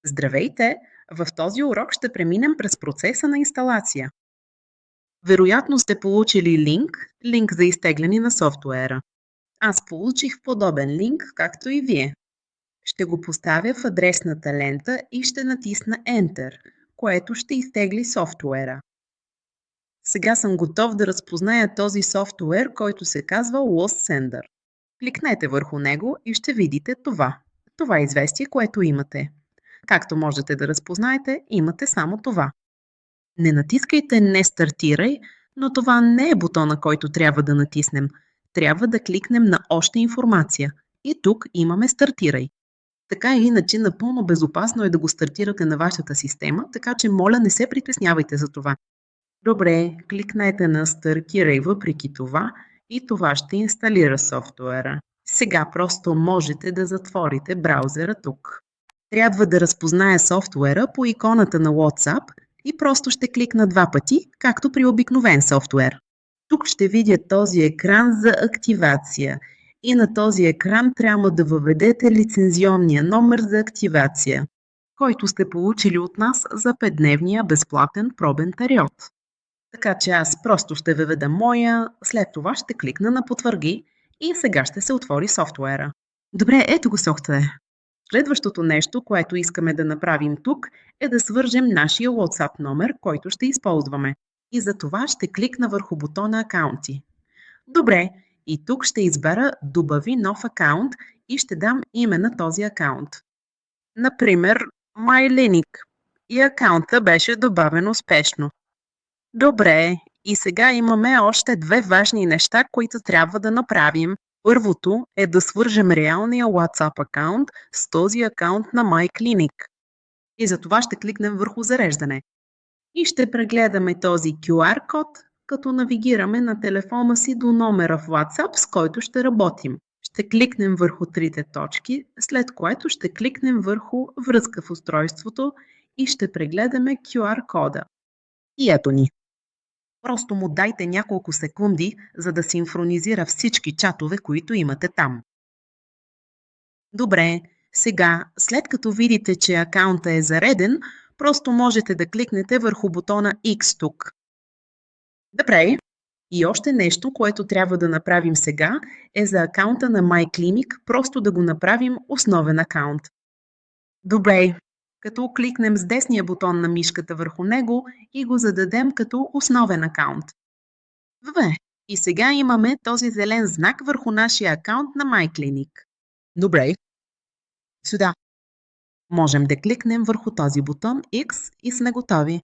Здравейте! В този урок ще преминем през процеса на инсталация. Вероятно сте получили линк за изтегляне на софтуера. Аз получих подобен линк, както и вие. Ще го поставя в адресната лента и ще натисна Enter, което ще изтегли софтуера. Сега съм готов да разпозная този софтуер, който се казва Lost Sender. Кликнете върху него и ще видите това. Това е известие, което имате. Както можете да разпознаете, имате само това. Не натискайте "Не стартирай", но това не е бутона, който трябва да натиснем. Трябва да кликнем на "Още информация". И тук имаме "Стартирай". Така или иначе, напълно безопасно е да го стартирате на вашата система, така че моля не се притеснявайте за това. Добре, кликнете на "Стартирай" въпреки това и това ще инсталира софтуера. Сега просто можете да затворите браузера тук. Трябва да разпознае софтуера по иконата на WhatsApp и просто ще кликна 2 пъти, както при обикновен софтуер. Тук ще видя този екран за активация и на този екран трябва да въведете лицензионния номер за активация, който сте получили от нас за 5-дневния безплатен пробен период. Така че аз просто ще въведа моя, след това ще кликна на "Потвърди" и сега ще се отвори софтуера. Добре, ето го софтуер. Следващото нещо, което искаме да направим тук, е да свържем нашия WhatsApp номер, който ще използваме. И за това ще кликна върху бутона "Акаунти". Добре, и тук ще избера "Добави нов акаунт" и ще дам име на този акаунт. Например, MyLinic. И акаунта беше добавен успешно. Добре, и сега имаме още 2 важни неща, които трябва да направим. Първото е да свържем реалния WhatsApp акаунт с този акаунт на MyClinic. И за това ще кликнем върху "Зареждане". И ще прегледаме този QR код, като навигираме на телефона си до номера в WhatsApp, с който ще работим. Ще кликнем върху 3 точки, след което ще кликнем върху "Връзка в устройството" и ще прегледаме QR кода. И ето ни. Просто му дайте няколко секунди, за да синхронизира всички чатове, които имате там. Добре, сега, след като видите, че акаунтът е зареден, просто можете да кликнете върху бутона X тук. Добре, и още нещо, което трябва да направим сега, е за акаунта на MyClinic просто да го направим основен акаунт. Добре, като кликнем с десния бутон на мишката върху него и го зададем като основен акаунт. Добре, и сега имаме този зелен знак върху нашия акаунт на MyClinic. Добре, сюда. Можем да кликнем върху този бутон X и сме готови.